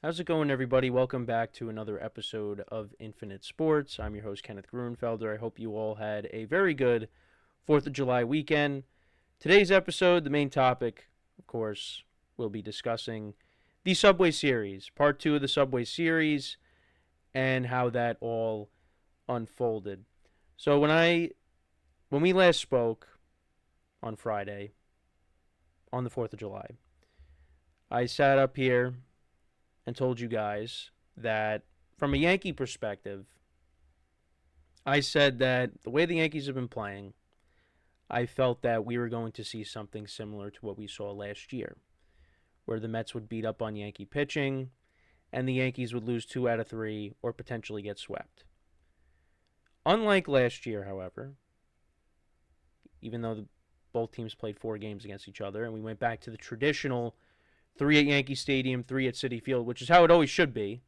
How's it going, everybody? Welcome back to another episode of Infinite Sports. I'm your host, Kenneth Grunfelder. I hope you all had a very good 4th of July weekend. Today's episode, the main topic, of course, we'll be discussing the Subway Series, part 2 of the Subway Series, and how that all unfolded. So when we last spoke on Friday, on the 4th of July, I sat up here and told you guys that from a Yankee perspective, I said that the way the Yankees have been playing, I felt that we were going to see something similar to what we saw last year, where the Mets would beat up on Yankee pitching and the Yankees would lose 2 out of 3 or potentially get swept. Unlike last year, however, even though both teams played 4 games against each other and we went back to the traditional 3 at Yankee Stadium, 3 at Citi Field, which is how it always should be.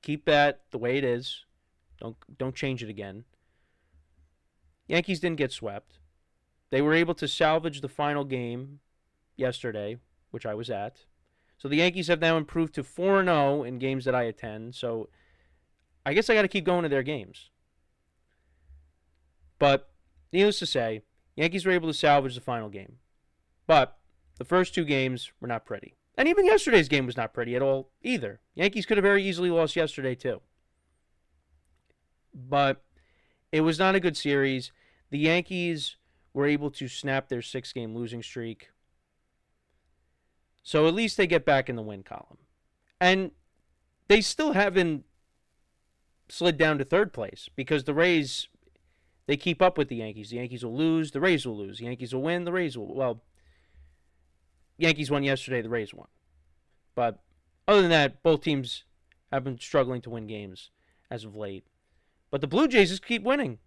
Keep that the way it is. Don't change it again. Yankees didn't get swept. They were able to salvage the final game yesterday, which I was at. So the Yankees have now improved to 4-0 in games that I attend. So I guess I got to keep going to their games. But needless to say, Yankees were able to salvage the final game. But the first 2 games were not pretty. And even yesterday's game was not pretty at all either. Yankees could have very easily lost yesterday too. But it was not a good series. The Yankees were able to snap their 6-game losing streak. So at least they get back in the win column. And they still haven't slid down to 3rd place because the Rays, they keep up with the Yankees. The Yankees will lose, the Rays will lose. The Yankees will win, the Rays will, well, Yankees won yesterday, the Rays won. But other than that, both teams have been struggling to win games as of late. But the Blue Jays just keep winning.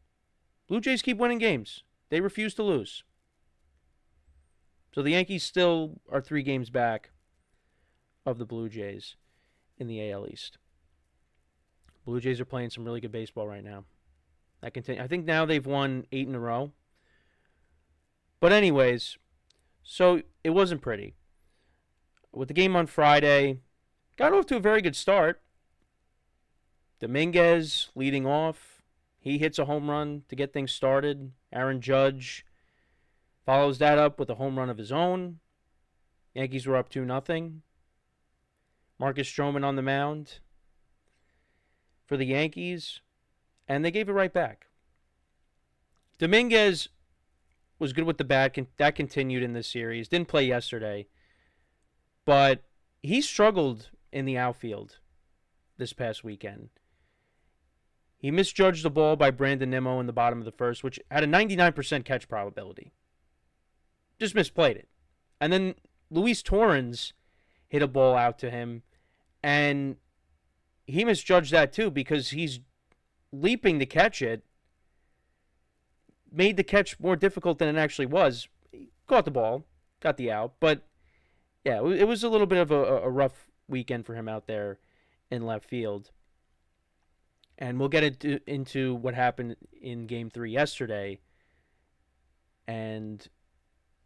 Blue Jays keep winning games. They refuse to lose. So the Yankees still are 3 games back of the Blue Jays in the AL East. Blue Jays are playing some really good baseball right now. I think now they've won 8 in a row. But anyways, so it wasn't pretty. With the game on Friday, got off to a very good start. Dominguez leading off. He hits a home run to get things started. Aaron Judge follows that up with a home run of his own. Yankees were up 2-0. Marcus Stroman on the mound for the Yankees, and they gave it right back. Dominguez was good with the bat. That continued in this series. Didn't play yesterday. But he struggled in the outfield this past weekend. He misjudged the ball by Brandon Nimmo in the bottom of the first, which had a 99% catch probability. Just misplayed it. And then Luis Torrens hit a ball out to him, and he misjudged that too because he's leaping to catch it. Made the catch more difficult than it actually was. He caught the ball, got the out, but yeah, it was a little bit of a rough weekend for him out there in left field. And we'll get into what happened in Game 3 yesterday and,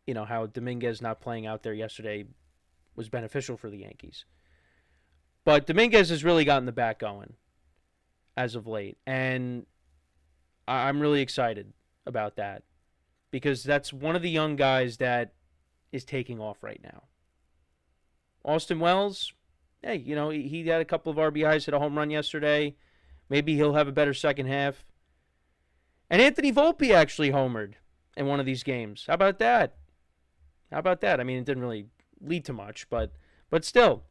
you know, how Dominguez not playing out there yesterday was beneficial for the Yankees. But Dominguez has really gotten the bat going as of late, and I'm really excited about that because that's one of the young guys that is taking off right now. Austin Wells, hey, you know, he had a couple of RBIs, hit a home run yesterday. Maybe he'll have a better second half. And Anthony Volpe actually homered in one of these games. How about that? I mean, it didn't really lead to much, but still,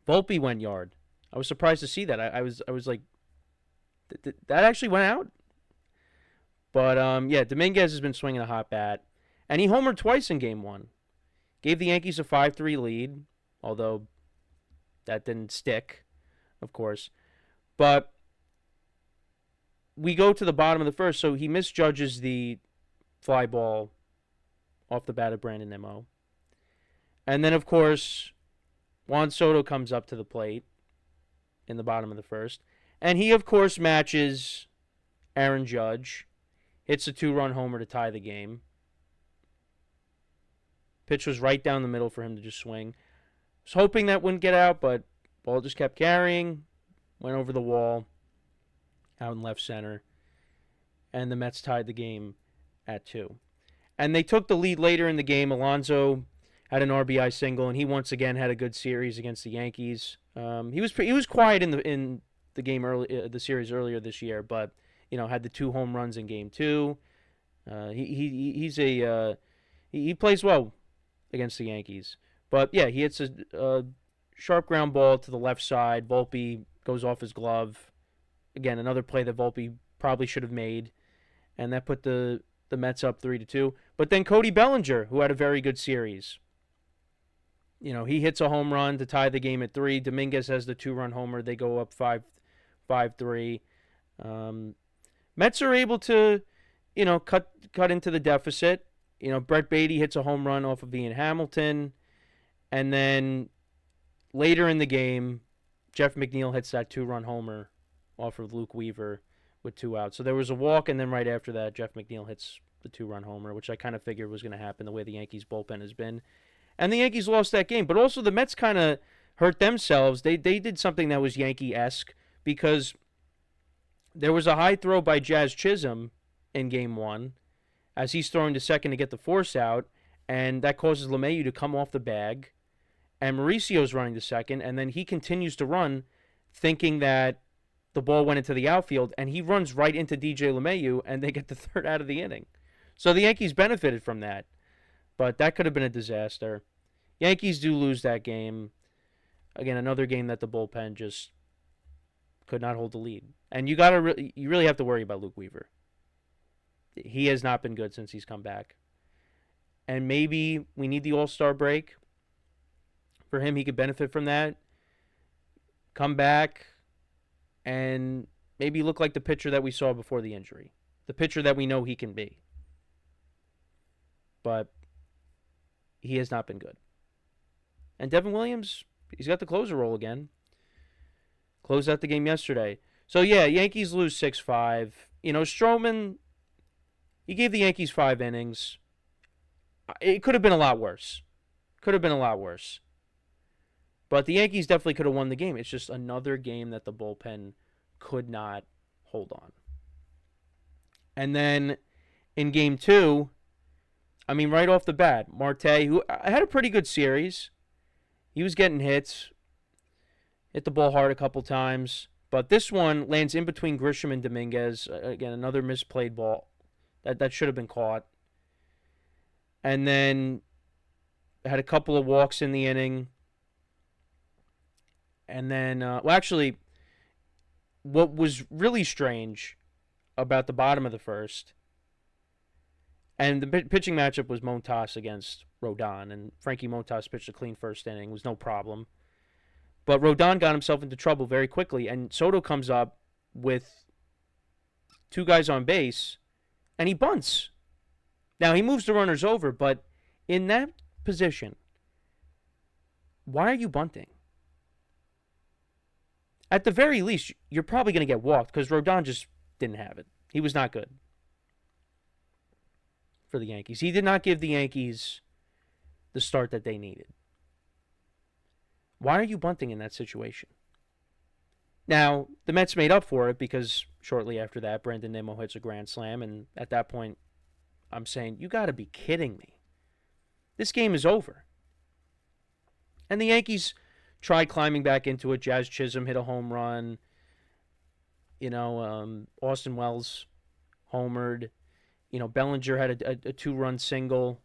Volpe went yard. I was surprised to see that. I was like, that actually went out. But yeah, Dominguez has been swinging a hot bat, and he homered twice in Game 1. Gave the Yankees a 5-3 lead, although that didn't stick, of course. But we go to the bottom of the first, so he misjudges the fly ball off the bat of Brandon Nimmo. And then, of course, Juan Soto comes up to the plate in the bottom of the first. And he, of course, matches Aaron Judge. Hits a 2-run homer to tie the game. Pitch was right down the middle for him to just swing. Was hoping that wouldn't get out, but ball just kept carrying, went over the wall, out in left center, and the Mets tied the game at 2. And they took the lead later in the game. Alonso had an RBI single, and he once again had a good series against the Yankees. He was quiet in the game early, the series earlier this year, but had the 2 home runs in game 2. He plays well against the Yankees. But yeah, he hits a sharp ground ball to the left side. Volpe goes off his glove. Again, another play that Volpe probably should have made, and that put the Mets up 3-2. But then Cody Bellinger, who had a very good series, he hits a home run to tie the game at 3. Dominguez has the 2-run homer. They go up 5-3. Mets are able to, cut into the deficit. Brett Beatty hits a home run off of Ian Hamilton. And then later in the game, Jeff McNeil hits that 2-run homer off of Luke Weaver with 2 outs. So there was a walk, and then right after that, Jeff McNeil hits the 2-run homer, which I kind of figured was going to happen the way the Yankees bullpen has been. And the Yankees lost that game. But also the Mets kind of hurt themselves. They did something that was Yankee-esque because there was a high throw by Jazz Chisholm in game 1 as he's throwing to second to get the force out, and that causes LeMahieu to come off the bag. And Mauricio's running to second, and then he continues to run thinking that the ball went into the outfield, and he runs right into DJ LeMahieu, and they get the 3rd out of the inning. So the Yankees benefited from that, but that could have been a disaster. Yankees do lose that game. Again, another game that the bullpen just could not hold the lead. And you really have to worry about Luke Weaver. He has not been good since he's come back. And maybe we need the All-Star break. For him, he could benefit from that. Come back and maybe look like the pitcher that we saw before the injury. The pitcher that we know he can be. But he has not been good. And Devin Williams, he's got the closer role again. Closed out the game yesterday. So, yeah, Yankees lose 6-5. Stroman, he gave the Yankees 5 innings. It could have been a lot worse. But the Yankees definitely could have won the game. It's just another game that the bullpen could not hold on. And then in game 2, right off the bat, Marte, who had a pretty good series. He was getting hits. Hit the ball hard a couple times. But this one lands in between Grisham and Dominguez. Again, another misplayed ball that should have been caught. And then had a couple of walks in the inning. And then, what was really strange about the bottom of the first, and the pitching matchup was Montas against Rodon, and Frankie Montas pitched a clean first inning, was no problem. But Rodon got himself into trouble very quickly, and Soto comes up with 2 guys on base, and he bunts. Now, he moves the runners over, but in that position, why are you bunting? At the very least, you're probably going to get walked because Rodon just didn't have it. He was not good for the Yankees. He did not give the Yankees the start that they needed. Why are you bunting in that situation? Now, the Mets made up for it because shortly after that, Brandon Nimmo hits a grand slam, and at that point, I'm saying, you got to be kidding me. This game is over. And the Yankees tried climbing back into it. Jazz Chisholm hit a home run. Austin Wells homered. Bellinger had a 2-run single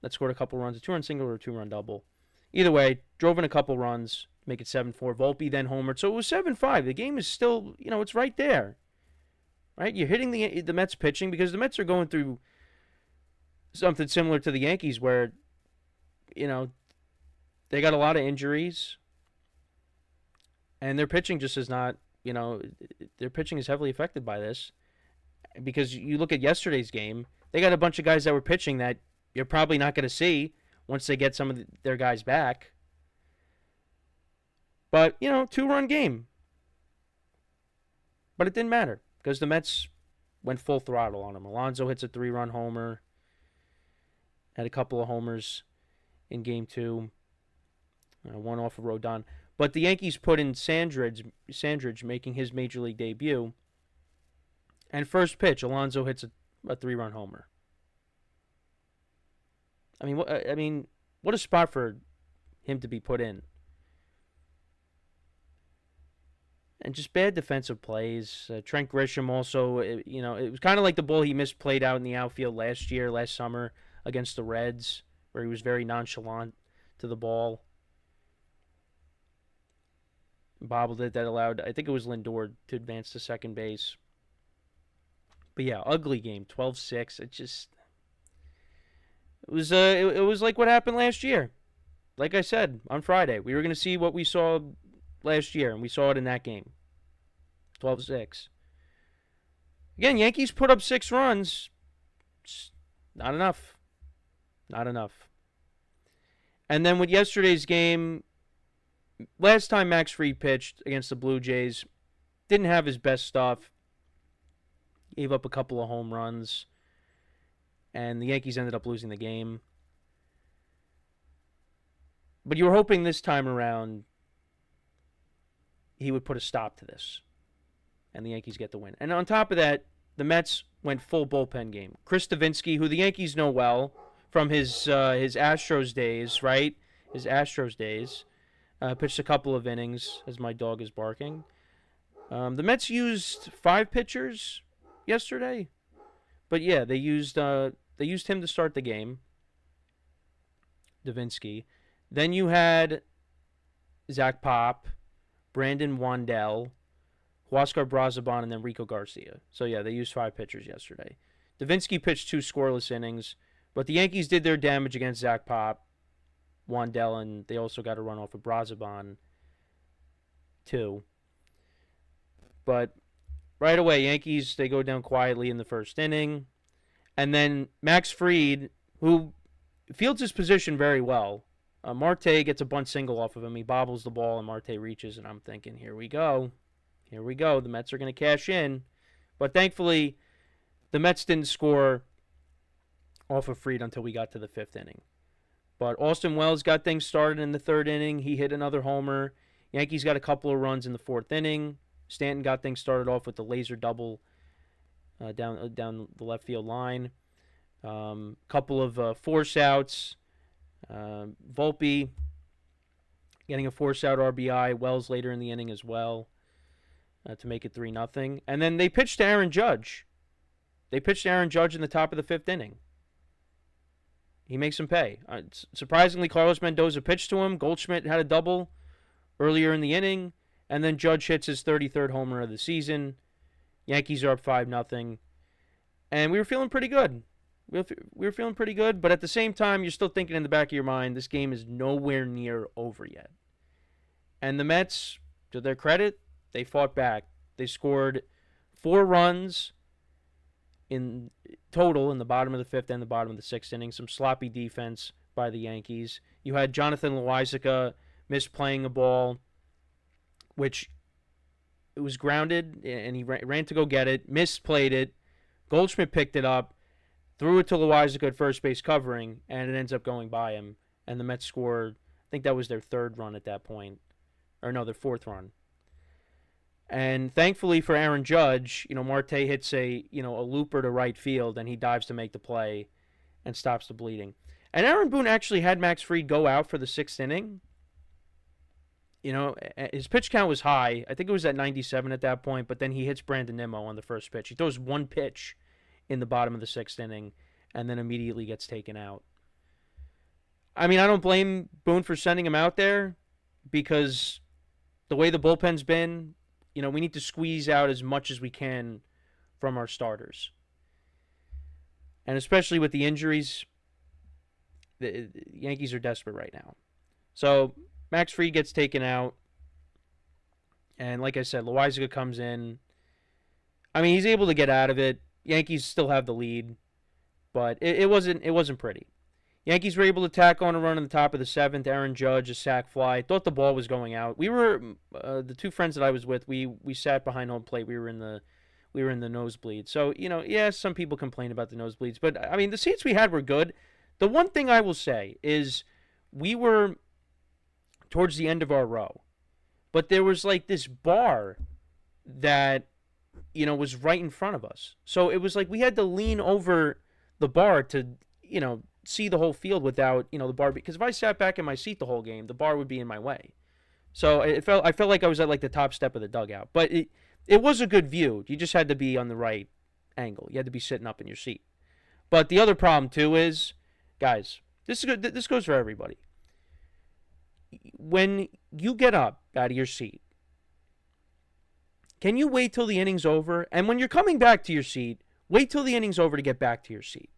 that scored a couple runs. A 2-run single or a 2-run double. Either way, drove in a couple runs, make it 7-4. Volpe then homered. So it was 7-5. The game is still, it's right there. Right? You're hitting the Mets pitching because the Mets are going through something similar to the Yankees where, they got a lot of injuries, and their pitching just is not, their pitching is heavily affected by this. Because you look at yesterday's game, they got a bunch of guys that were pitching that you're probably not going to see once they get some of their guys back. But, 2-run game. But it didn't matter because the Mets went full throttle on them. Alonso hits a 3-run homer, had a couple of homers in game 2. one off of Rodon. But the Yankees put in Sandridge making his major league debut. And first pitch, Alonso hits a 3-run homer. I mean, what a spot for him to be put in. And just bad defensive plays. Trent Grisham also, it was kind of like the ball he misplayed out in the outfield last summer against the Reds, where he was very nonchalant to the ball. Bobbled it, that allowed, I think it was Lindor, to advance to second base. But yeah, ugly game, 12-6. It was like what happened last year. Like I said on Friday, we were going to see what we saw last year, and we saw it in that game. 12-6. Again, Yankees put up 6 runs. Just not enough. Not enough. And then with yesterday's game, last time Max Fried pitched against the Blue Jays, didn't have his best stuff. Gave up a couple of home runs. And the Yankees ended up losing the game. But you were hoping this time around he would put a stop to this. And the Yankees get the win. And on top of that, the Mets went full bullpen game. Chris Davinsky, who the Yankees know well from his Astros days, right? His Astros days. Pitched a couple of innings, as my dog is barking. The Mets used 5 pitchers yesterday. But yeah, they used him to start the game. Davinsky. Then you had Zach Pop, Brandon Wandell, Huascar Brazoban, and then Rico Garcia. So yeah, they used 5 pitchers yesterday. Davinsky pitched 2 scoreless innings, but the Yankees did their damage against Zach Pop, Wandell, and they also got a run off of Brazoban, too. But right away, Yankees, they go down quietly in the first inning. And then Max Fried, who fields his position very well. Marte gets a bunt single off of him. He bobbles the ball, and Marte reaches, and I'm thinking, here we go. Here we go. The Mets are going to cash in. But thankfully, the Mets didn't score off of Fried until we got to the 5th inning. But Austin Wells got things started in the 3rd inning. He hit another homer. Yankees got a couple of runs in the 4th inning. Stanton got things started off with the laser double down the left field line. Couple of force outs. Volpe getting a force out RBI. Wells later in the inning as well to make it 3-0. And then they pitched to Aaron Judge. They pitched to Aaron Judge in the top of the 5th inning. He makes him pay. Surprisingly, Carlos Mendoza pitched to him. Goldschmidt had a double earlier in the inning. And then Judge hits his 33rd homer of the season. Yankees are up 5-0. And we were feeling pretty good. We were feeling pretty good, but at the same time, you're still thinking in the back of your mind, this game is nowhere near over yet. And the Mets, to their credit, they fought back. They scored 4 runs in total in the bottom of the 5th and the bottom of the 6th inning. Some sloppy defense by the Yankees. You had Jonathan Loáisiga misplaying a ball, which it was grounded, and he ran to go get it, misplayed it. Goldschmidt picked it up, threw it to Loáisiga at first base covering, and it ends up going by him. And the Mets scored, I think that was their 3rd run at that point. Or no, their 4th run. And thankfully for Aaron Judge, Marte hits a looper to right field, and he dives to make the play and stops the bleeding. And Aaron Boone actually had Max Fried go out for the 6th inning. His pitch count was high. I think it was at 97 at that point, but then he hits Brandon Nimmo on the first pitch. He throws 1 pitch in the bottom of the 6th inning and then immediately gets taken out. I mean, I don't blame Boone for sending him out there because the way the bullpen's been, we need to squeeze out as much as we can from our starters. And especially with the injuries, the Yankees are desperate right now. So Max Fried gets taken out. And like I said, Loáisiga comes in. I mean, he's able to get out of it. Yankees still have the lead. But it wasn't pretty. Yankees were able to tack on a run in the top of the 7th. Aaron Judge, a sac fly. Thought the ball was going out. We were the 2 friends that I was with. We sat behind home plate. We were in the nosebleed. So some people complain about the nosebleeds, but I mean the seats we had were good. The one thing I will say is we were towards the end of our row. But there was like this bar that, was right in front of us. So it was like we had to lean over the bar to, see the whole field without, the bar. Because if I sat back in my seat the whole game, the bar would be in my way. So I felt like I was at like the top step of the dugout. But it was a good view. You just had to be on the right angle. You had to be sitting up in your seat. But the other problem too is, guys, this goes for everybody. When you get up out of your seat, can you wait till the inning's over? And when you're coming back to your seat, wait till the inning's over to get back to your seat.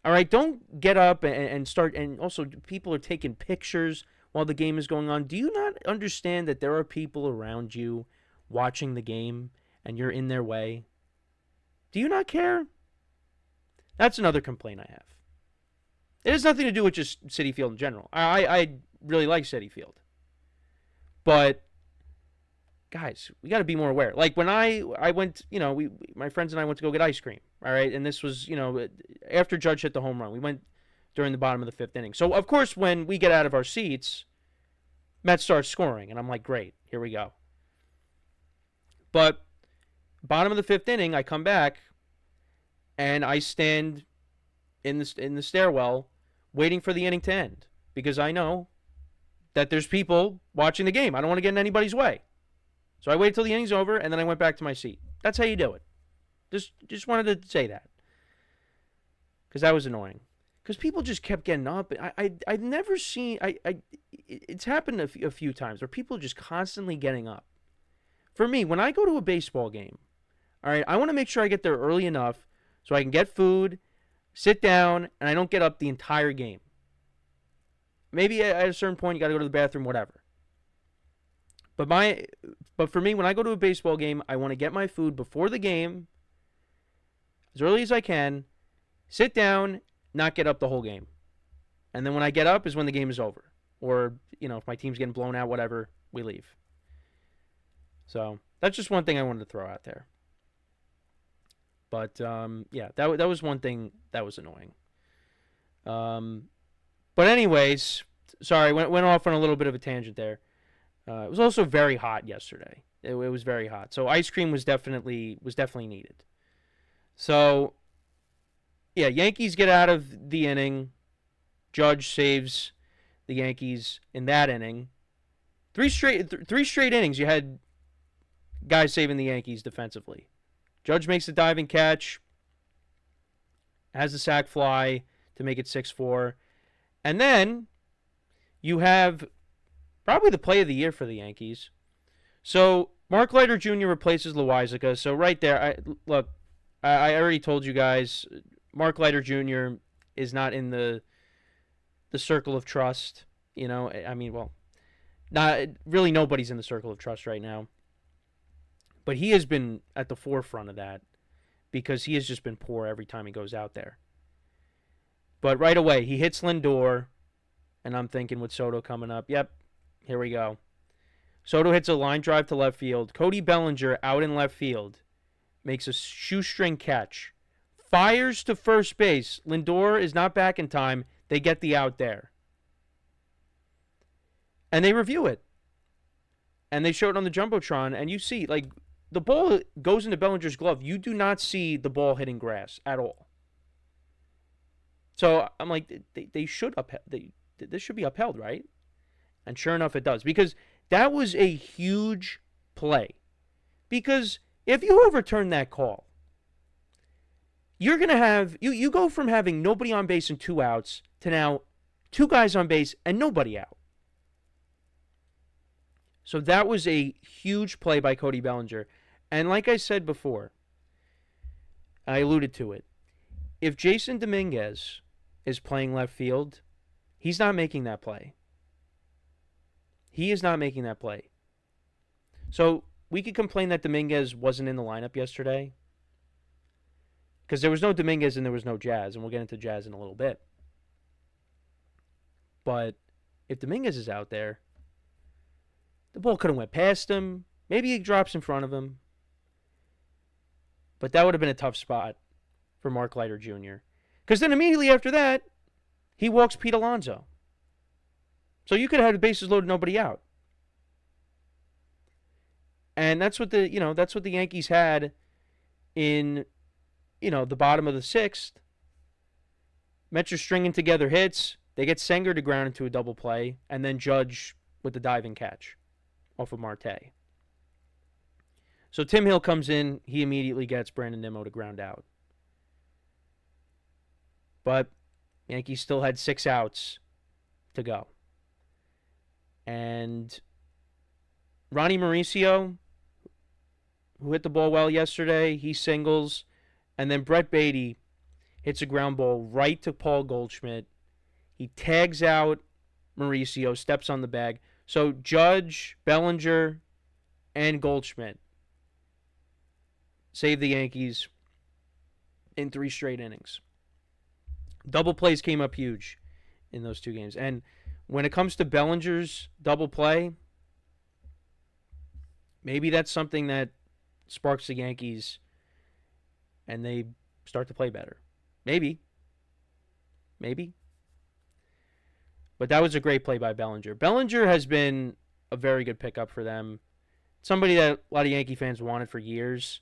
All right, don't get up and start. And also, people are taking pictures while the game is going on. Do you not understand that there are people around you watching the game and you're in their way? Do you not care? That's another complaint I have. It has nothing to do with just Citi Field in general. I really like Citi Field. But, guys, we got to be more aware. Like when I went, my friends and I went to go get ice cream. All right, and this was, after Judge hit the home run. We went during the bottom of the fifth inning. So, of course, when we get out of our seats, Mets starts scoring. And I'm like, great, here we go. But bottom of the fifth inning, I come back, and I stand in the stairwell waiting for the inning to end because I know that there's people watching the game. I don't want to get in anybody's way. So I waited till the inning's over, and then I went back to my seat. That's how you do it. Just wanted to say that because that was annoying. Because people just kept getting up. I've never seen it's happened a few times where people are just constantly getting up. For me, when I go to a baseball game, all right, I want to make sure I get there early enough so I can get food, sit down, and I don't get up the entire game. Maybe at a certain point you got to go to the bathroom, whatever. But for me, when I go to a baseball game, I want to get my food before the game, as early as I can, sit down, not get up the whole game. And then when I get up is when the game is over. Or, if my team's getting blown out, whatever, we leave. So that's just one thing I wanted to throw out there. But, that was one thing that was annoying. But anyways, sorry, went off on a little bit of a tangent there. It was also very hot yesterday. It was very hot. So ice cream was definitely needed. So, yeah, Yankees get out of the inning. Judge saves the Yankees in that inning. Three straight innings you had guys saving the Yankees defensively. Judge makes the diving catch, has the sac fly to make it 6-4. And then you have probably the play of the year for the Yankees. So Mark Leiter Jr. replaces Loizaga. So right there, I already told you guys, Mark Leiter Jr. is not in the circle of trust. Not really nobody's in the circle of trust right now. But he has been at the forefront of that because he has just been poor every time he goes out there. But right away, he hits Lindor, and I'm thinking with Soto coming up, yep, here we go. Soto hits a line drive to left field. Cody Bellinger out in left field makes a shoestring catch. Fires to first base. Lindor is not back in time. They get the out there. And they review it. And they show it on the Jumbotron, and you see, like, the ball goes into Bellinger's glove. You do not see the ball hitting grass at all. So I'm like, they should this should be upheld, right? And sure enough, it does. Because that was a huge play. Because if you overturn that call, you're going to have, you go from having nobody on base and 2 outs to now 2 guys on base and nobody out. So that was a huge play by Cody Bellinger. And like I said before, I alluded to it. If Jason Dominguez is playing left field, he's not making that play. He is not making that play. So we could complain that Dominguez wasn't in the lineup yesterday because there was no Dominguez and there was no Jazz, and we'll get into Jazz in a little bit. But if Dominguez is out there, the ball could have went past him. Maybe he drops in front of him. But that would have been a tough spot for Mark Leiter Jr. Because then immediately after that, he walks Pete Alonso. So you could have had the bases loaded, nobody out. And that's what the Yankees had in, the bottom of the sixth. Mets are stringing together hits. They get Senger to ground into a double play, and then Judge with the diving catch off of Marte. So Tim Hill comes in. He immediately gets Brandon Nimmo to ground out. But Yankees still had 6 outs to go. And Ronnie Mauricio, who hit the ball well yesterday, he singles. And then Brett Beatty hits a ground ball right to Paul Goldschmidt. He tags out Mauricio, steps on the bag. So Judge, Bellinger, and Goldschmidt saved the Yankees in 3 straight innings. Double plays came up huge in those 2 games. And when it comes to Bellinger's double play, maybe that's something that sparks the Yankees and they start to play better. Maybe. But that was a great play by Bellinger. Bellinger has been a very good pickup for them. Somebody that a lot of Yankee fans wanted for years.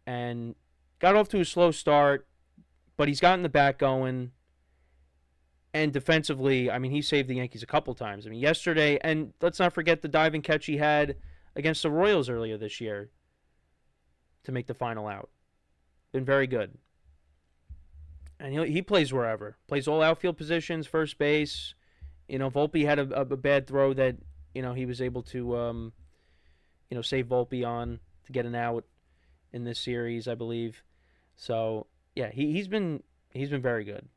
And got off to a slow start, but he's gotten the bat going. And defensively, he saved the Yankees a couple times. Yesterday, and let's not forget the diving catch he had against the Royals earlier this year to make the final out. Been very good. And he plays wherever. Plays all outfield positions, first base. Volpe had a bad throw that, he was able to, save Volpe on to get an out in this series, I believe. So, yeah, he's been very good.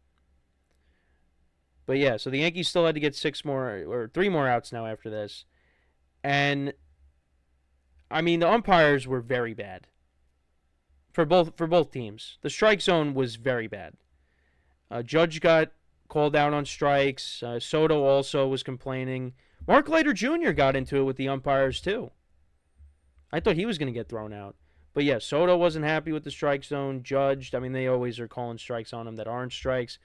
But, yeah, so the Yankees still had to get 3 more outs now after this. And, the umpires were very bad for both teams. The strike zone was very bad. Judge got called out on strikes. Soto also was complaining. Mark Leiter Jr. got into it with the umpires, too. I thought he was going to get thrown out. But, yeah, Soto wasn't happy with the strike zone. Judge, they always are calling strikes on him that aren't strikes.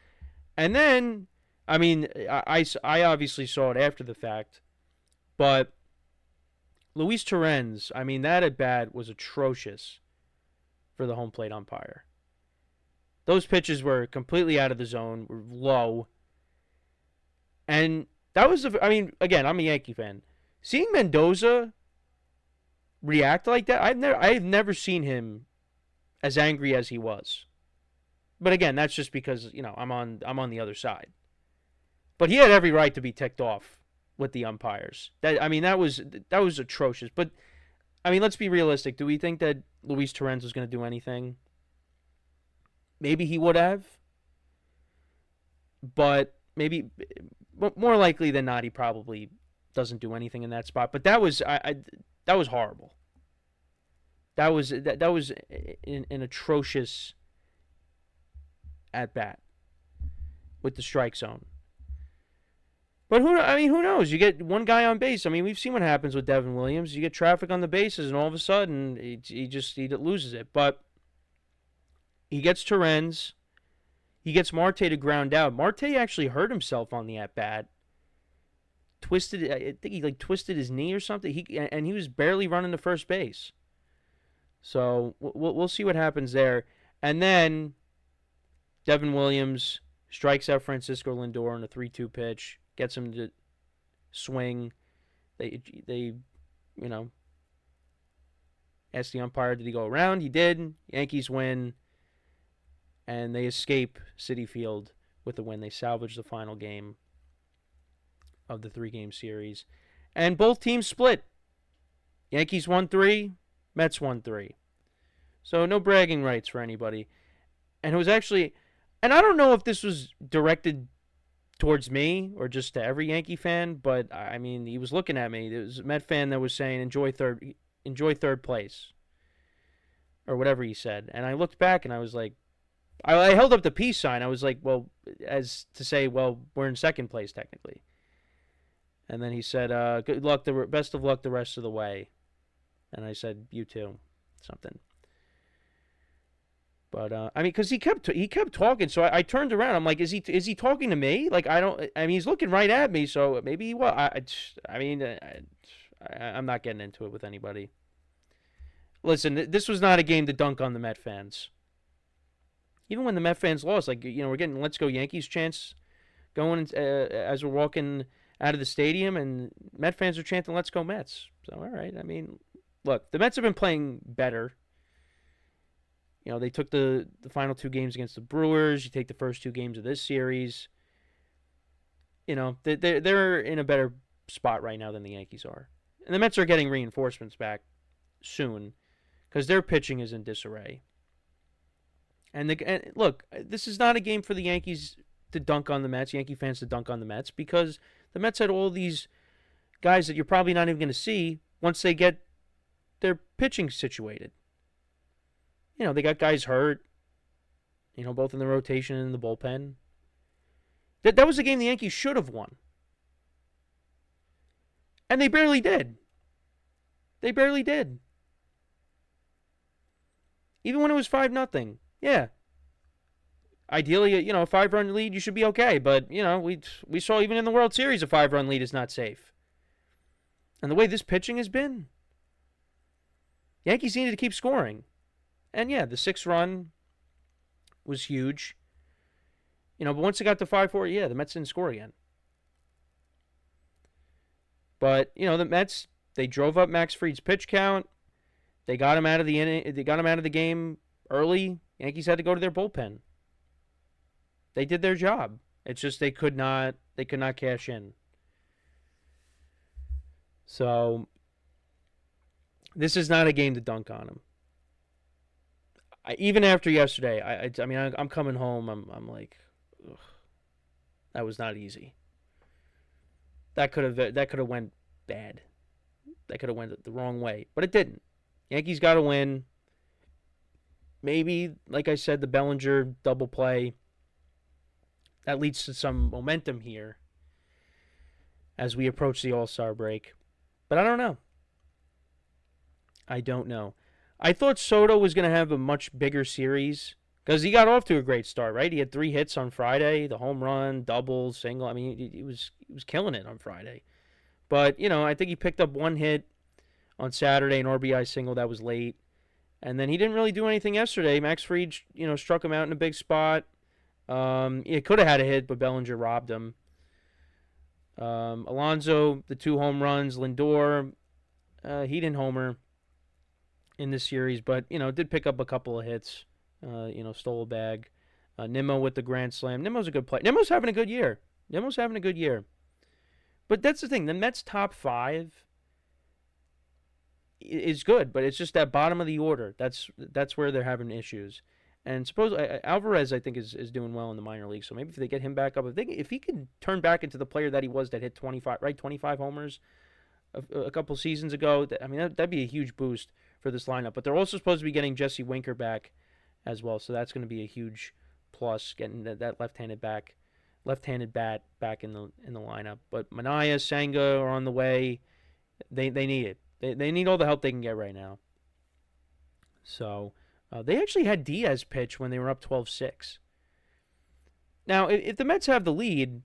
And then, I obviously saw it after the fact. But Luis Torrens, that at-bat was atrocious for the home plate umpire. Those pitches were completely out of the zone, were low. And that was, again, I'm a Yankee fan. Seeing Mendoza react like that, I've never seen him as angry as he was. But again, that's just because, I'm on the other side. But he had every right to be ticked off with the umpires. That was atrocious. But let's be realistic. Do we think that Luis Torrens was going to do anything? Maybe he would have, but more likely than not, he probably doesn't do anything in that spot. But that was that was horrible. That was an atrocious at bat with the strike zone. But who knows? You get one guy on base. We've seen what happens with Devin Williams. You get traffic on the bases, and all of a sudden he loses it. But he gets Torrens. He gets Marte to ground out. Marte actually hurt himself on the at-bat. I think he twisted his knee or something. He was barely running to first base. So we'll see what happens there. And then Devin Williams strikes out Francisco Lindor on a 3-2 pitch. Gets him to swing. They asked the umpire, did he go around? He did. Yankees win. And they escape Citi Field with a win. They salvage the final game of the 3-game series. And both teams split. Yankees won 3, Mets won 3. So no bragging rights for anybody. And it was actually, and I don't know if this was directed towards me or just to every Yankee fan, but he was looking at me. There was a Met fan that was saying, enjoy third place. Or whatever he said. And I looked back and I was like, I held up the peace sign. I was like, well, as to say, well, we're in second place technically. And then he said, good luck, best of luck the rest of the way. And I said, you too, something. But I mean, because he kept talking, so I turned around. I'm like, is he talking to me? Like I don't. I mean, he's looking right at me, so maybe he was. I mean, I'm not getting into it with anybody. Listen, this was not a game to dunk on the Met fans. Even when the Met fans lost, like we're getting "Let's Go Yankees" chants going as we're walking out of the stadium, and Met fans are chanting "Let's go Mets." So all right, I mean, look, the Mets have been playing better. They took the final two games against the Brewers. You take the first two games of this series. They're in a better spot right now than the Yankees are, and the Mets are getting reinforcements back soon because their pitching is in disarray. And look, this is not a game for the Yankees to dunk on the Mets, Yankee fans to dunk on the Mets, because the Mets had all these guys that you're probably not even going to see once they get their pitching situated. They got guys hurt, both in the rotation and in the bullpen. That was a game the Yankees should have won. And they barely did. They barely did. Even when it was 5-0. Yeah. Ideally, a 5-run lead, you should be okay. But, we saw even in the World Series a 5-run lead is not safe. And the way this pitching has been, Yankees needed to keep scoring. And yeah, the 6-run was huge. But once it got to 5-4, yeah, the Mets didn't score again. But, the Mets, they drove up Max Fried's pitch count. They got him out of the inning. They got him out of the game early. Yankees had to go to their bullpen. They did their job. It's just they could not cash in. So this is not a game to dunk on him. Even after yesterday, I mean, I'm coming home. I'm like, ugh, that was not easy. That could have went bad. That could have went the wrong way, but it didn't. Yankees got to win. Maybe, like I said, the Bellinger double play, that leads to some momentum here as we approach the All-Star break. But I don't know. I thought Soto was going to have a much bigger series because he got off to a great start, right? He had 3 hits on Friday, the home run, double, single. I mean, he was killing it on Friday. But, I think he picked up 1 hit on Saturday, an RBI single that was late. And then he didn't really do anything yesterday. Max Fried, struck him out in a big spot. He could have had a hit, but Bellinger robbed him. Alonso, the 2 home runs. Lindor, he didn't homer in this series, but, did pick up a couple of hits. Stole a bag. Nimmo with the grand slam. Nimmo's a good player. Nimmo's having a good year. But that's the thing. The Mets' top 5 is good, but it's just that bottom of the order. That's where they're having issues. And suppose Alvarez, I think, is doing well in the minor league. So maybe if they get him back up, if he can turn back into the player that he was that hit 25 homers a couple seasons ago, I mean, that'd be a huge boost for this lineup. But they're also supposed to be getting Jesse Winker back as well, so that's going to be a huge plus, getting that left-handed bat back in the lineup. But Manaea, Senga are on the way. They need it. They need all the help they can get right now. So they actually had Diaz pitch when they were up 12-6. Now, if the Mets have the lead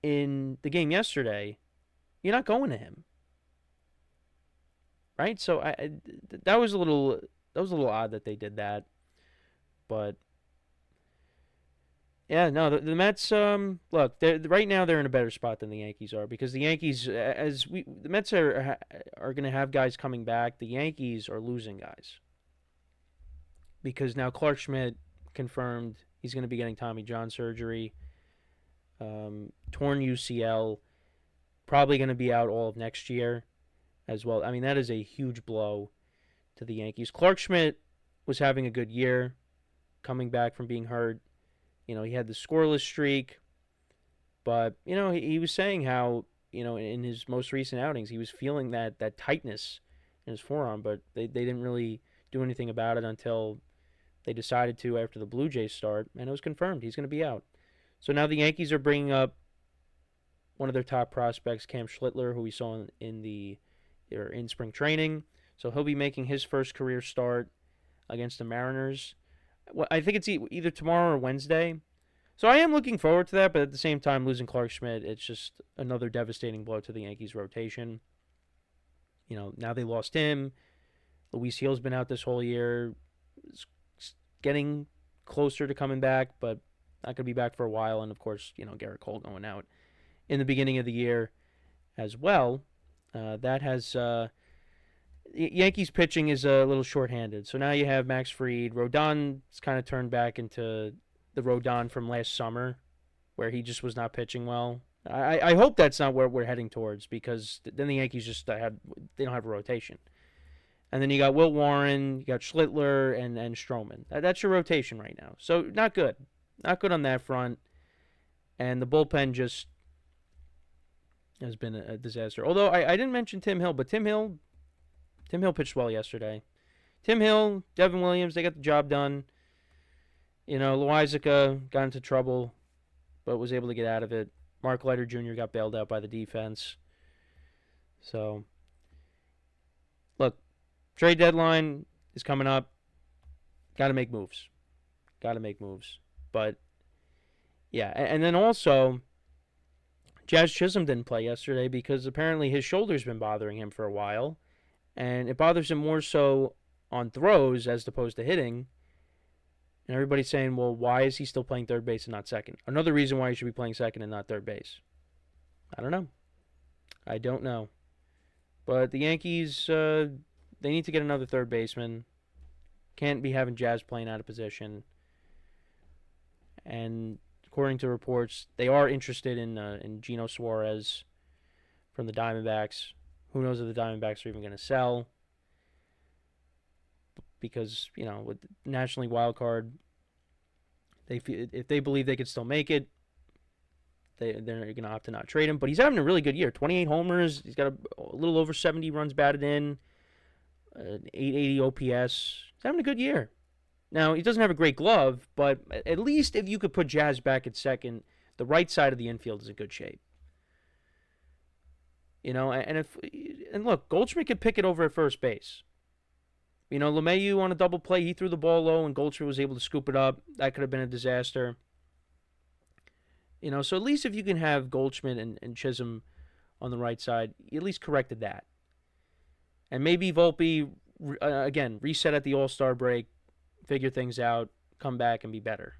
in the game yesterday, you're not going to him, right? So that was a little odd that they did that, but yeah, no, the Mets. Look, right now they're in a better spot than the Yankees are because the Yankees, the Mets are going to have guys coming back. The Yankees are losing guys because now Clark Schmidt confirmed he's going to be getting Tommy John surgery, torn UCL, probably going to be out all of next year as well. I mean, that is a huge blow to the Yankees. Clark Schmidt was having a good year, coming back from being hurt. He had the scoreless streak, but, he was saying how, in his most recent outings, he was feeling that tightness in his forearm, but they didn't really do anything about it until they decided to after the Blue Jays start, and it was confirmed he's going to be out. So now the Yankees are bringing up one of their top prospects, Cam Schlittler, who we saw in spring training. So he'll be making his first career start against the Mariners. Well, I think it's either tomorrow or Wednesday. So I am looking forward to that, but at the same time, losing Clark Schmidt, it's just another devastating blow to the Yankees rotation. Now they lost him. Luis Gil's been out this whole year. It's getting closer to coming back, but not going to be back for a while. And of course, Garrett Cole going out in the beginning of the year as well. That has Yankees pitching is a little shorthanded. So now you have Max Fried. Rodon's kind of turned back into the Rodon from last summer, where he just was not pitching well. I hope that's not where we're heading towards, because then the Yankees just they don't have a rotation. And then you got Wilt Warren, you got Schlittler, and Stroman. That's your rotation right now. So not good. Not good on that front. And the bullpen just has been a disaster. Although I didn't mention Tim Hill, but Tim Hill pitched well yesterday. Tim Hill, Devin Williams, they got the job done. Loizica got into trouble, but was able to get out of it. Mark Leiter Jr. got bailed out by the defense. So, look, trade deadline is coming up. Got to make moves. But, yeah. And then also, Jazz Chisholm didn't play yesterday because apparently his shoulder's been bothering him for a while. And it bothers him more so on throws as opposed to hitting. And everybody's saying, well, why is he still playing third base and not second? Another reason why he should be playing second and not third base. I don't know. But the Yankees, they need to get another third baseman. Can't be having Jazz playing out of position. And according to reports, they are interested in Gino Suarez from the Diamondbacks. Who knows if the Diamondbacks are even going to sell? Because, with National League wild card, if they believe they could still make it, they're going to opt to not trade him. But he's having a really good year. 28 homers. He's got a little over 70 runs batted in. 880 OPS. He's having a good year. Now, he doesn't have a great glove, but at least if you could put Jazz back at second, the right side of the infield is in good shape. And look, Goldschmidt could pick it over at first base. LeMahieu on a double play, he threw the ball low and Goldschmidt was able to scoop it up. That could have been a disaster. So at least if you can have Goldschmidt and Chisholm on the right side, you at least corrected that. And maybe Volpe, again, reset at the All-Star break, figure things out, come back and be better.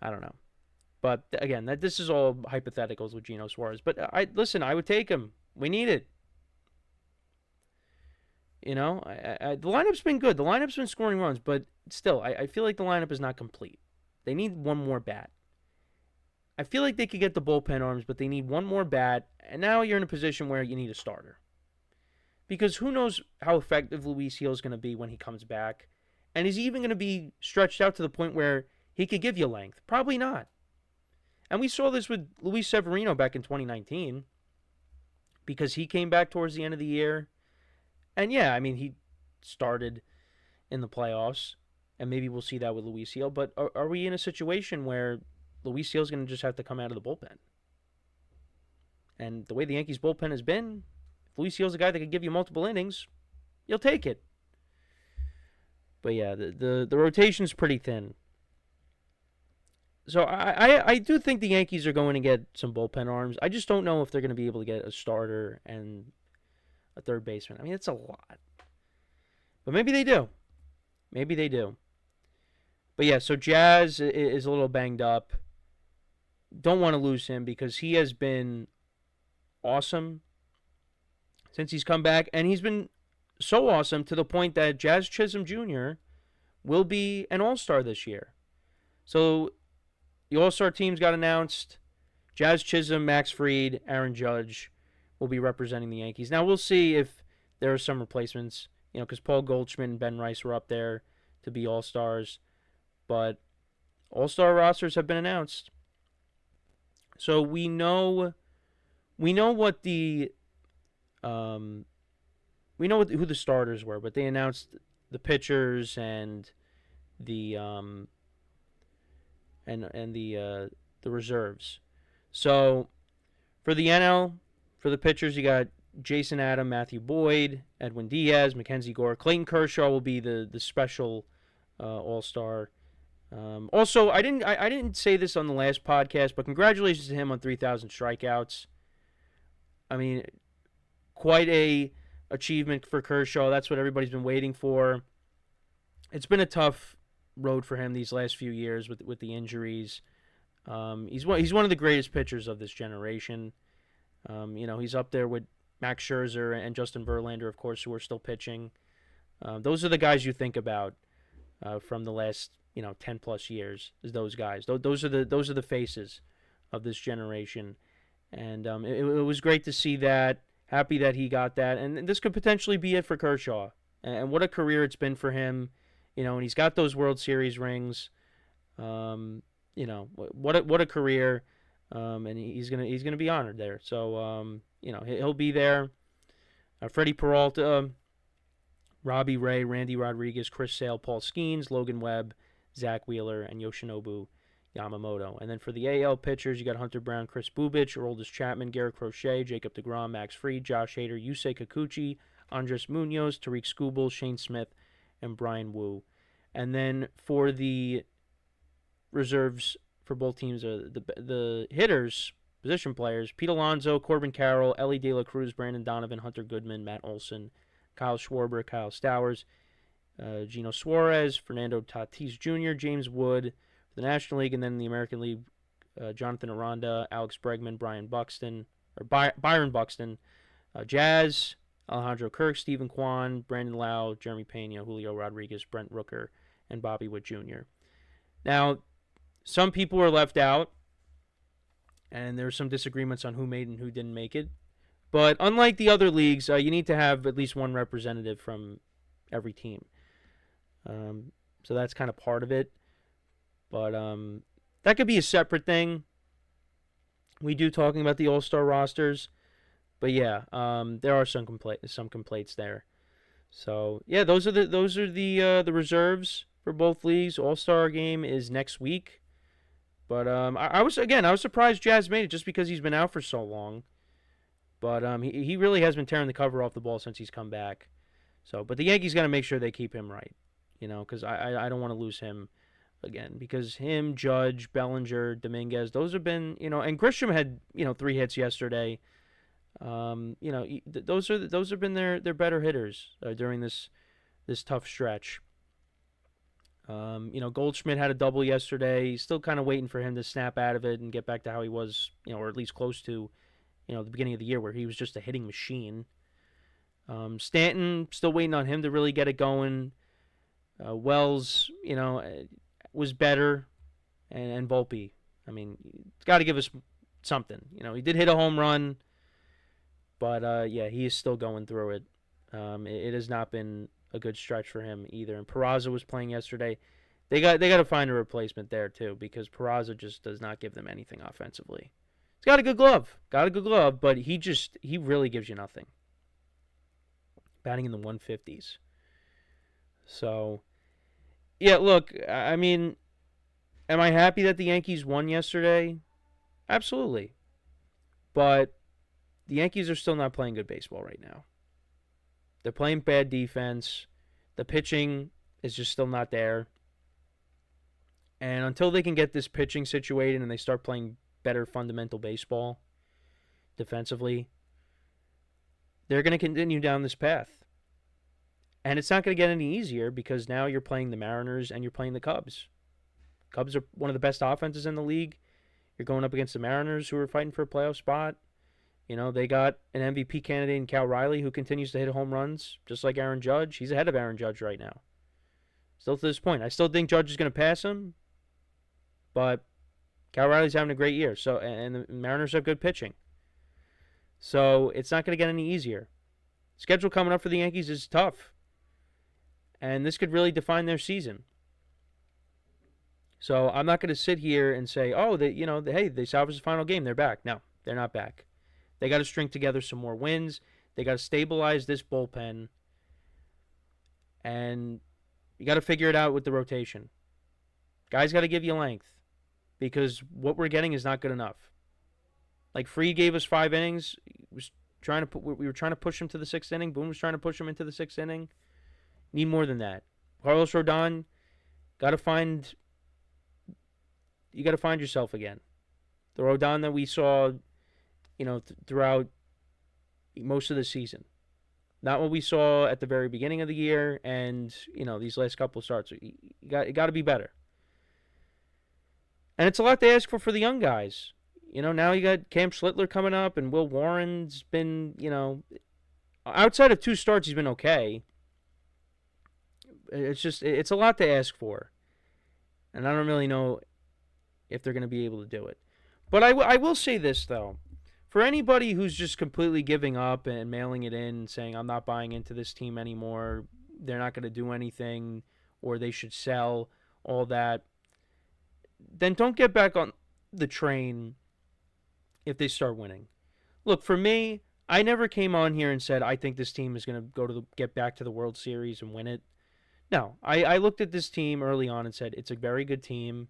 I don't know. But again, this is all hypotheticals with Gino Suarez. But I would take him. We need it. The lineup's been good. The lineup's been scoring runs, but still, I feel like the lineup is not complete. They need one more bat. I feel like they could get the bullpen arms, but they need one more bat, and now you're in a position where you need a starter. Because who knows how effective Luis Gil is going to be when he comes back, and is he even going to be stretched out to the point where he could give you length? Probably not. And we saw this with Luis Severino back in 2019, because he came back towards the end of the year. And yeah, he started in the playoffs, and maybe we'll see that with Luis Gil. But are we in a situation where Luis Gil is going to just have to come out of the bullpen? And the way the Yankees bullpen has been, if Luis Gil's a guy that could give you multiple innings, you'll take it. But yeah, the rotation's pretty thin. So I do think the Yankees are going to get some bullpen arms. I just don't know if they're going to be able to get a starter and a third baseman. It's a lot. But maybe they do. But yeah, so Jazz is a little banged up. Don't want to lose him because he has been awesome since he's come back. And he's been so awesome to the point that Jazz Chisholm Jr. will be an all-star this year. So the all-star teams got announced. Jazz Chisholm, Max Fried, Aaron Judge will be representing the Yankees. Now, we'll see if there are some replacements, because Paul Goldschmidt and Ben Rice were up there to be all-stars. But all-star rosters have been announced. So we know what the who the starters were, but they announced the pitchers and the the reserves. So for the NL, for the pitchers, you got Jason Adam, Matthew Boyd, Edwin Diaz, Mackenzie Gore. Clayton Kershaw will be the special All-Star. Also, I didn't say this on the last podcast, but congratulations to him on 3,000 strikeouts. I mean, quite a achievement for Kershaw. That's what everybody's been waiting for. It's been a tough road for him these last few years with the injuries. He's one of the greatest pitchers of this generation. He's up there with Max Scherzer and Justin Verlander, of course, who are still pitching. Those are the guys you think about from the last 10 plus years. Is those guys? Those are the faces of this generation, and it was great to see that. Happy that he got that, and this could potentially be it for Kershaw. And what a career it's been for him, and he's got those World Series rings. What a career, and he's gonna be honored there. So he'll be there. Freddie Peralta, Robbie Ray, Randy Rodriguez, Chris Sale, Paul Skeens, Logan Webb, Zach Wheeler, and Yoshinobu Yamamoto. And then for the AL pitchers, you got Hunter Brown, Chris Bubich, Aroldis Chapman, Garrett Crochet, Jacob deGrom, Max Fried, Josh Hader, Yusei Kikuchi, Andres Munoz, Tariq Skubal, Shane Smith, and Brian Wu. And then for the reserves for both teams, the hitters, position players, Pete Alonso, Corbin Carroll, Ellie De La Cruz, Brandon Donovan, Hunter Goodman, Matt Olson, Kyle Schwarber, Kyle Stowers, Gino Suarez, Fernando Tatis Jr., James Wood for the National League, and then in the American League, Jonathan Aranda, Alex Bregman, Byron Buxton, Jazz, Alejandro Kirk, Stephen Kwan, Brandon Lau, Jeremy Pena, Julio Rodriguez, Brent Rooker, and Bobby Witt Jr. Now, some people were left out, and there were some disagreements on who made and who didn't make it. But unlike the other leagues, you need to have at least one representative from every team. So that's kind of part of it. But that could be a separate thing. We do talking about the All-Star rosters. But yeah, there are some complaints there. So yeah, those are the reserves for both leagues. All-Star game is next week. But I was surprised Jazz made it just because he's been out for so long. But he really has been tearing the cover off the ball since he's come back. So, but the Yankees got to make sure they keep him right, because I don't want to lose him again, because him, Judge, Bellinger, Dominguez, those have been, and Grisham had 3 hits yesterday. Those have been their better hitters during this tough stretch. Goldschmidt had a double yesterday. Still kind of waiting for him to snap out of it and get back to how he was, or at least close to, the beginning of the year where he was just a hitting machine. Stanton, still waiting on him to really get it going. Wells, was better. And Volpe, I mean, it's got to give us something. He did hit a home run, but he is still going through it. It has not been a good stretch for him either. And Peraza was playing yesterday. They got to find a replacement there too, because Peraza just does not give them anything offensively. He's got a good glove, but he really gives you nothing. Batting in the 150s. So, yeah, look, I mean, am I happy that the Yankees won yesterday? Absolutely. But the Yankees are still not playing good baseball right now. They're playing bad defense. The pitching is just still not there. And until they can get this pitching situated and they start playing better fundamental baseball defensively, they're going to continue down this path. And it's not going to get any easier because now you're playing the Mariners and you're playing the Cubs. Cubs are one of the best offenses in the league. You're going up against the Mariners, who are fighting for a playoff spot. They got an MVP candidate in Cal Riley, who continues to hit home runs, just like Aaron Judge. He's ahead of Aaron Judge right now. Still to this point. I still think Judge is going to pass him, but Cal Riley's having a great year. So, and the Mariners have good pitching. So it's not going to get any easier. Schedule coming up for the Yankees is tough. And this could really define their season. So I'm not going to sit here and say, they salvaged the final game. They're back. No, they're not back. They got to string together some more wins. They got to stabilize this bullpen. And you got to figure it out with the rotation. Guys got to give you length. Because what we're getting is not good enough. Like Fried gave us 5 innings. He was we were trying to push him to the sixth inning. Boone was trying to push him into the sixth inning. Need more than that. Carlos Rodon, you got to find yourself again. The Rodon that we saw, throughout most of the season. Not what we saw at the very beginning of the year and, these last couple of starts. You got to be better. And it's a lot to ask for the young guys. Now you got Cam Schlittler coming up, and Will Warren's been, outside of 2 starts, he's been okay. It's a lot to ask for. And I don't really know if they're going to be able to do it. But I will say this, though. For anybody who's just completely giving up and mailing it in, saying, I'm not buying into this team anymore, they're not going to do anything, or they should sell, all that, then don't get back on the train if they start winning. Look, for me, I never came on here and said, I think this team is going to get back to the World Series and win it. No, I looked at this team early on and said, it's a very good team,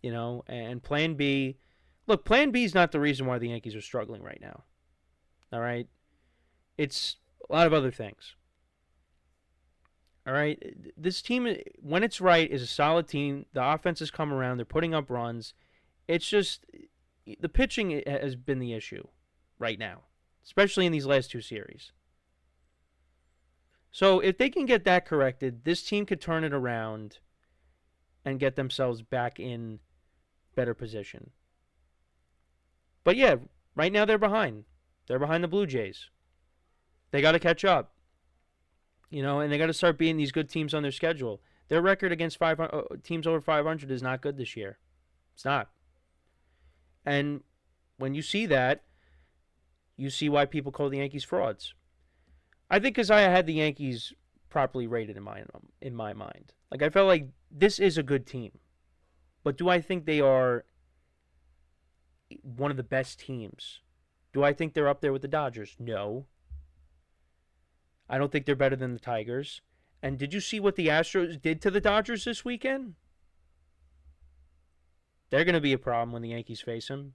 and Plan B. Look, Plan B is not the reason why the Yankees are struggling right now. All right? It's a lot of other things. All right? This team, when it's right, is a solid team. The offense has come around. They're putting up runs. It's just the pitching has been the issue right now, especially in these last 2 series. So if they can get that corrected, this team could turn it around and get themselves back in better position. But yeah, right now they're behind. They're behind the Blue Jays. They got to catch up. And they got to start beating these good teams on their schedule. Their record against teams over 500 is not good this year. It's not. And when you see that, you see why people call the Yankees frauds. I think because I had the Yankees properly rated in my mind. Like, I felt like this is a good team. But do I think they are one of the best teams? Do I think they're up there with the Dodgers? No. I don't think they're better than the Tigers. And did you see what the Astros did to the Dodgers this weekend? They're going to be a problem when the Yankees face them.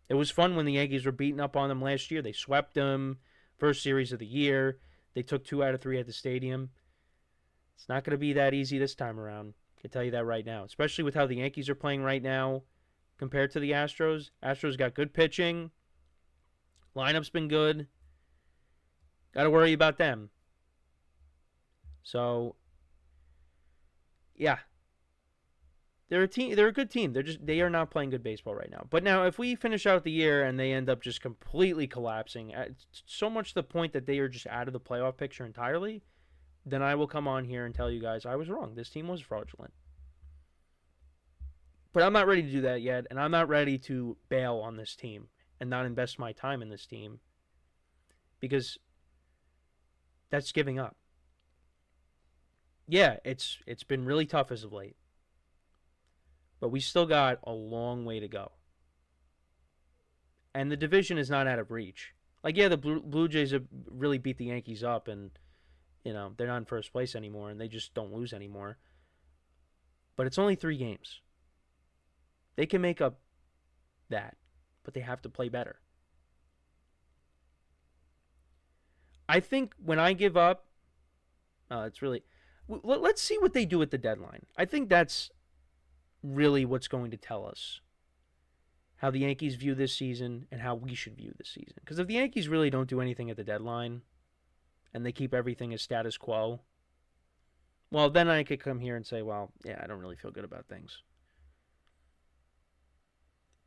It was fun when the Yankees were beating up on them last year. They swept them. First series of the year. They took 2 out of 3 at the stadium. It's not going to be that easy this time around. I can tell you that right now. Especially with how the Yankees are playing right now compared to the Astros. Astros got good pitching. Lineup's been good. Got to worry about them. So, yeah. They're a team. They're a good team. They are not playing good baseball right now. But now, if we finish out the year and they end up just completely collapsing, so much to the point that they are just out of the playoff picture entirely, then I will come on here and tell you guys I was wrong. This team was fraudulent. But I'm not ready to do that yet, and I'm not ready to bail on this team and not invest my time in this team because that's giving up. Yeah, it's been really tough as of late. But we still got a long way to go. And the division is not out of reach. Like, yeah, the Blue Jays have really beat the Yankees up, and, they're not in first place anymore, and they just don't lose anymore. But it's only 3 games. They can make up that, but they have to play better. I think when I give up, it's really... Let's see what they do at the deadline. I think that's really what's going to tell us how the Yankees view this season and how we should view this season. Because if the Yankees really don't do anything at the deadline and they keep everything as status quo, well, then I could come here and say, well, yeah, I don't really feel good about things.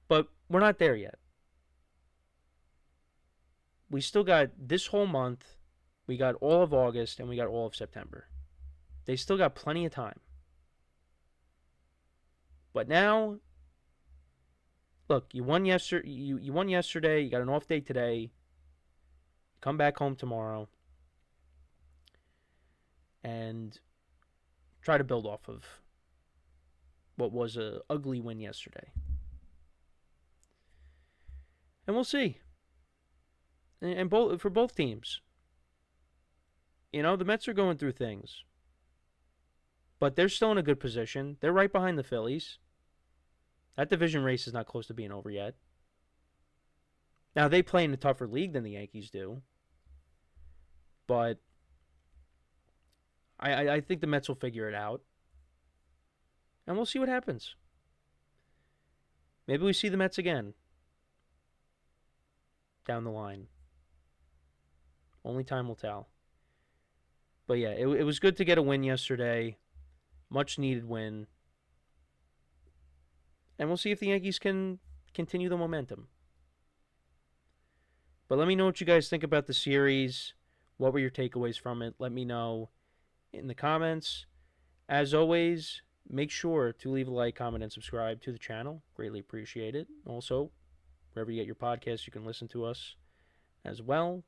But we're not there yet. We still got this whole month, we got all of August, and we got all of September. They still got plenty of time. But now, look, you won yesterday. You won yesterday. You got an off day today. Come back home tomorrow and try to build off of what was a ugly win yesterday. And we'll see. And for both teams, the Mets are going through things. But they're still in a good position. They're right behind the Phillies. That division race is not close to being over yet. Now, they play in a tougher league than the Yankees do, but I think the Mets will figure it out, and we'll see what happens. Maybe we see the Mets again down the line. Only time will tell. But yeah, it was good to get a win yesterday. Much needed win. And we'll see if the Yankees can continue the momentum. But let me know what you guys think about the series. What were your takeaways from it? Let me know in the comments. As always, make sure to leave a like, comment, and subscribe to the channel. Greatly appreciate it. Also, wherever you get your podcasts, you can listen to us as well.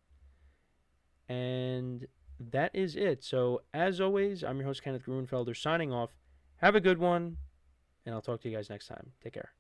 And that is it. So, as always, I'm your host, Kenneth Falters, signing off. Have a good one, and I'll talk to you guys next time. Take care.